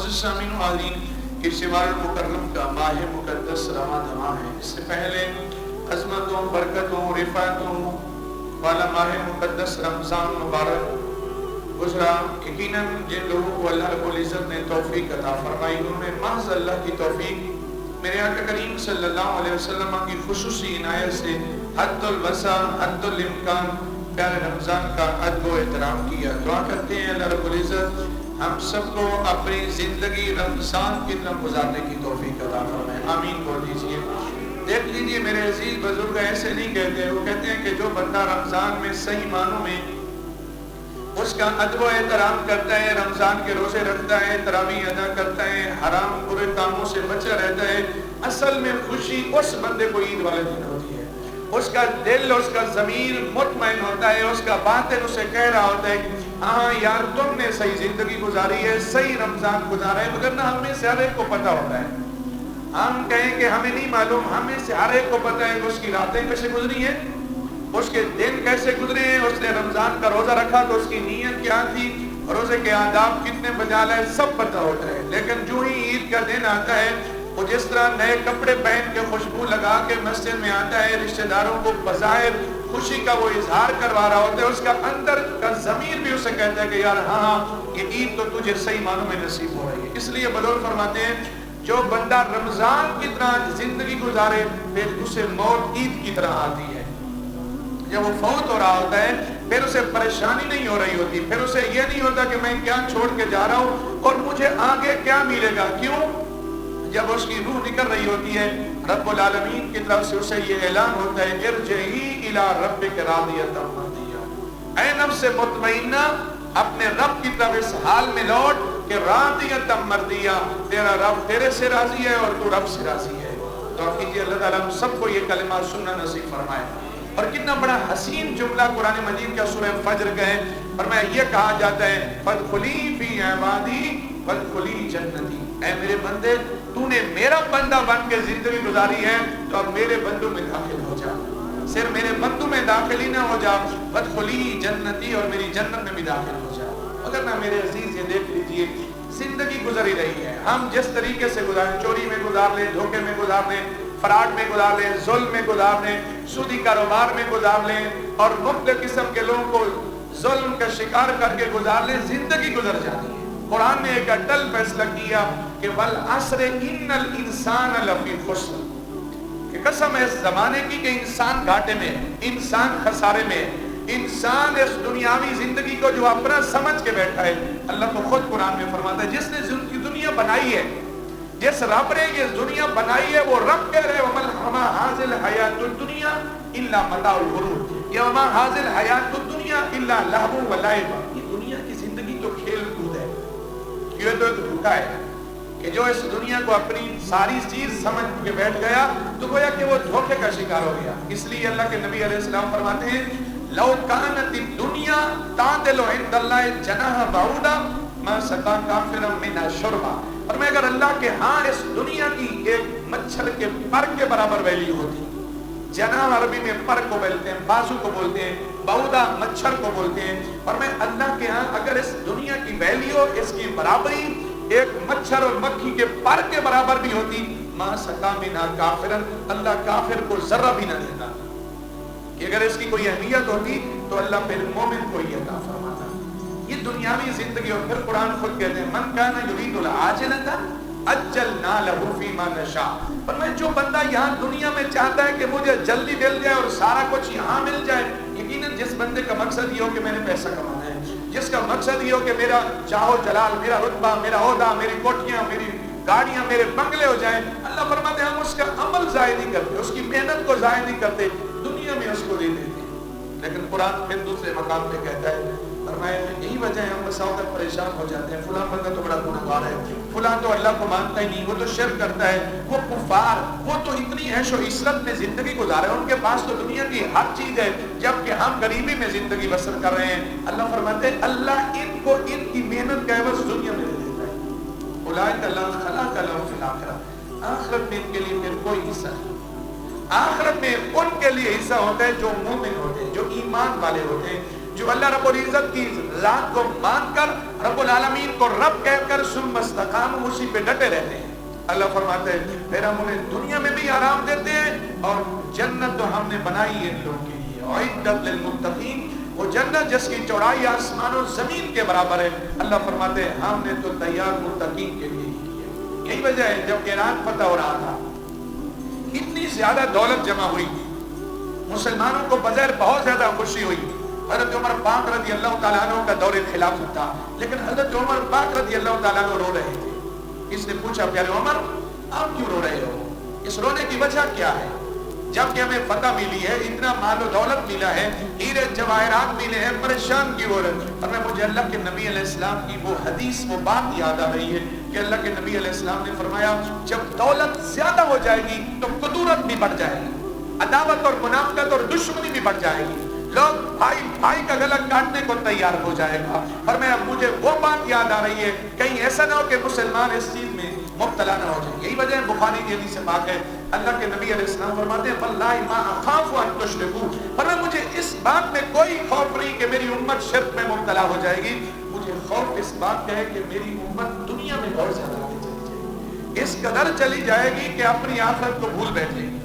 معزز سامعین و حاضرین، کہ شمال المکرم کا ماہ مقدس رواں دواں ہے۔ اس سے پہلے عظمتوں، برکتوں، رفعتوں والا ماہ مقدس رمضان مبارک گزرا۔ یقیناً جن لوگوں کو اللہ رب العزت نے توفیق عطا فرمائی، انہوں نے محض اللہ کی توفیق، میرے آقا کریم صلی اللہ علیہ وسلم کی خصوصی عنایت سے حد الوسع، حد الامکان پیارے رمضان کا ادب و احترام کیا۔ دعا کرتے ہیں اللہ رب العزت ہم سب کو اپنی زندگی رمضان کی طرح گزارنے کی توفیق عطا فرمائے، آمین بول دیجیے۔ دیکھ لیجیے میرے عزیز بزرگ ایسے نہیں کہتے، وہ کہتے ہیں کہ جو بندہ رمضان میں صحیح معنوں میں اس کا ادب و احترام کرتا ہے، رمضان کے روزے رکھتا ہے، تراویح ادا کرتا ہے، حرام برے کاموں سے بچا رہتا ہے، اصل میں خوشی اس بندے کو عید والے دن ہوتی ہے۔ اس کا دل، اس کا ضمیر مطمئن ہوتا ہے، اس کا باطن اسے کہہ رہا ہوتا ہے کہ ہاں یار تم نے صحیح زندگی گزاری ہے، صحیح رمضان گزارا ہے۔ مگر نہ ہم میں سے ہر ایک کو پتہ ہوتا ہے، ہم کہیں کہ ہمیں نہیں معلوم، ہم میں سے ہر ایک کو پتہ ہے کہ اس کی راتیں کیسے گزری ہیں، اس کے دن کیسے گزرے ہیں، اس نے رمضان کا روزہ رکھا تو اس کی نیت کیا تھی، روزے کے آداب کتنے بجا لائے، سب پتہ ہوتا ہے۔ لیکن جو ہی عید کا دن آتا ہے، وہ جس طرح نئے کپڑے پہن کے خوشبو لگا کے مسجد میں آتا ہے، رشتہ داروں کو بظاہر خوشی کا وہ اظہار کروا رہا ہوتا ہے، اس کا اندر کا ضمیر بھی اسے کہتا ہے کہ یار ہاں یہ عید تو تجھے صحیح معنوں میں نصیب ہو رہی ہے۔ اس لیے بزرگ فرماتے ہیں جو بندہ رمضان کی طرح زندگی گزارے پھر اسے موت عید کی طرح آتی ہے۔ جب وہ فوت ہو رہا ہوتا ہے پھر اسے پریشانی نہیں ہو رہی ہوتی، پھر اسے یہ نہیں ہوتا کہ میں کیا چھوڑ کے جا رہا ہوں اور مجھے آگے کیا ملے گا۔ کیوں؟ جب اس کی روح نکل رہی ہوتی ہے رب العالمین کی طرف سے اسے یہ اعلان ہوتا ہے ارجعی الی ربک راضیۃ مرضیہ، اے نفس مطمئنہ اپنے رب کی طرف اس حال میں لوٹ کہ راضیۃ مرضیہ، تیرا رب تیرے سے راضی ہے اور تو رب سے راضی ہے۔ تو کیجیے اللہ تعالیٰ ہم سب کو یہ کلمات سننا نصیب فرمائے۔ اور کتنا بڑا حسین جملہ قرآن مجید کا سورہ فجر کا ہے، فرمایا یہ کہا جاتا ہے فادخلی فی عبادی وادخلی جنتی، اے میرے بندے تو نے میرا بندہ بن کے زندگی گزاری ہے تو اب میرے بندوں میں داخل ہو جا، صرف میرے بندوں میں داخل ہی نہ ہو جا، وادخلی جنتی اور میری جنت میں بھی داخل ہو جا۔ اگر نہ میرے عزیز یہ دیکھ لیجئے زندگی گزری رہی ہے، ہم جس طریقے سے گزاریں، چوری میں گزار لیں، دھوکے میں گزار لیں، فراڈ میں گزار لیں، ظلم میں گزار لیں، سودی کاروبار میں گزار لیں اور مختلف قسم کے لوگوں کو ظلم کا شکار کر کے گزار لیں، زندگی گزر جاتی ہے۔ قرآن نے ایک اٹل فیصلہ کیا کہ والعصر ان الانسان لفی خسر، کہ قسم ہے اس زمانے کی کہ انسان گھاٹے میں ہے، انسان خسارے میں ہے، انسان اس دنیاوی زندگی کو جو اپنا سمجھ کے بیٹھا ہے۔ اللہ تو خود قرآن میں فرماتا ہے جس نے دنیا بنائی ہے، جس رب نے یہ دنیا بنائی ہے، وہ رب کہہ رہے وما حاصل حیات الدنیا الا متاع الغرور، یا وما حاصل حیات الدنیا الا لہو و لعب، یہ دنیا کی زندگی تو کھیل کود ہے، یہ تو ایک دھوکا ہے کہ جو اس دنیا کو اپنی ساری چیز سمجھ کے بیٹھ گیا تو گویا کہ وہ دھوکے کا شکار ہو گیا۔ اس لیے اللہ کے نبی علیہ السلام فرماتے ہیں لو کانت الدنیا تعدل عند اللہ جناح بعوضہ ما سقى کافرا منها شربا، اور میں اگر اللہ کے ہاں اس دنیا کی ایک مچھر کے پر کے برابر ویلیو ہوتی، جناح عربی میں پر کو بولتے ہیں، بازو کو بولتے ہیں، بعوضہ مچھر کو بولتے ہیں، اور میں اللہ کے ہاں اگر اس دنیا کی ویلیو، اس کی برابری ایک مچھر اور مکھی کے پر کے برابر بھی ہوتی، ما سقى منها کافرا، اللہ کافر کو ذرہ بھی نہ دیتا، کہ اگر اس کی کوئی اہمیت ہوتی تو اللہ پھر مومن کو یہ عطا فرماتا۔ یہ دنیاوی زندگی، اور پھر قرآن خود کہتے ہیں من کان یرید العاجلۃ عجلنا له فیما نشاء، پر میں جو بندہ یہاں دنیا میں چاہتا ہے کہ مجھے جلدی مل جائے اور سارا کچھ یہاں مل جائے، یقیناً جس بندے کا مقصد یہ ہو کہ میں نے پیسہ کمانا ہے، جس کا مقصد یہ ہو کہ میرا جاہو جلال، میرا رتبہ، میرا عہدہ، میری کوٹھیاں، میری گاڑیاں، میرے بنگلے ہو جائیں، اللہ فرماتے ہیں ہم اس کا عمل ضائع نہیں کرتے، اس کی محنت کو ضائع نہیں کرتے، دنیا میں اس کو دے دیتے ہیں۔ لیکن قرآن پھر دوسرے مقام پہ کہتا ہے، فرمایا یہی وجہ ہے ہم مساوات پریشان ہو جاتے ہیں، فلاں بندہ تو بڑا گنہگار ہے، فلاں تو اللہ کو مانتا ہی نہیں، وہ تو شرک کرتا ہے، وہ کفار، وہ تو اتنی عیش و عشرت میں زندگی گزارے، ان کے پاس تو دنیا کی ہر چیز ہے، جبکہ ہم غریبی میں زندگی بسر کر رہے ہیں۔ اللہ فرماتے ہیں اللہ ان کو ان کی محنت کا عوض دنیا میں دے دیتا ہے۔ اولئک لا خلاق لهم فی الآخرہ، آخرت میں ان کے لیے پھر کوئی حصہ نہیں، آخرت میں ان کے لیے حصہ ہوتا ہے جو مومن ہوتے ہیں، جو ایمان والے ہوتے ہیں، جو اللہ رب العزت کی ذات کو مان کر رب العالمین کو رب کہہ کر ثم استقاموا اسی پہ ڈٹے رہتے ہیں. اللہ فرماتے ہیں پھر ہم انہیں دنیا میں بھی آرام دیتے ہیں اور جنت تو ہم نے بنائی ہے ان لوگوں کے لیے اعدت للمتقین، وہ جنت جس کی چوڑائی آسمان و زمین کے برابر ہے. اللہ فرماتے ہیں ہم نے تو تیار متقین کے لیے کی ہے. یہی وجہ ہے جب ایران فتح ہو رہا تھا اتنی زیادہ دولت جمع ہوئی تھی، مسلمانوں کو بظاہر بہت زیادہ خوشی ہوئی. حضرت عمر پاک رضی اللہ تعالیٰ عنہ کا دور خلافت تھا، لیکن حضرت عمر پاک رضی اللہ تعالیٰ عنہ رو رہے تھے. اس نے پوچھا پیارے عمر آپ کیوں رو رہے ہو؟ اس رونے کی وجہ کیا ہے؟ جب کہ ہمیں فتح ملی ہے، اتنا مال و دولت ملا ہے، ہیرے جواہرات ملے ہیں، پریشان کی ہو رہے. اور میں مجھے اللہ کے نبی علیہ السلام کی وہ حدیث وہ بات یاد آ رہی ہے کہ اللہ کے نبی علیہ السلام نے فرمایا جب دولت زیادہ ہو جائے گی تو قدورت بھی بڑھ جائے گی، عداوت اور منافقت اور دشمنی بھی بڑھ جائے گی، لوگ بھائی کا گلا کاٹنے کو تیار ہو جائے گا. اور میں مجھے وہ بات یاد آ رہی ہے کہیں ایسا نہ ہو کہ مسلمان اس چیز میں مبتلا نہ ہو جائے. یہی وجہ ہے بخاری کی حدیث پاک ہے اللہ کے نبی علیہ السلام فرماتے ہیں واللہ ما اخاف ان تشرکوا، پر مجھے اس بات میں کوئی خوف نہیں کہ میری امت شرک میں مبتلا ہو جائے گی، مجھے خوف اس بات کا ہے کہ میری امت دنیا میں بہت زیادہ آگے چلی جائے گی، اس قدر چلی جائے گی کہ اپنی آخرت کو بھول بیٹھے گی.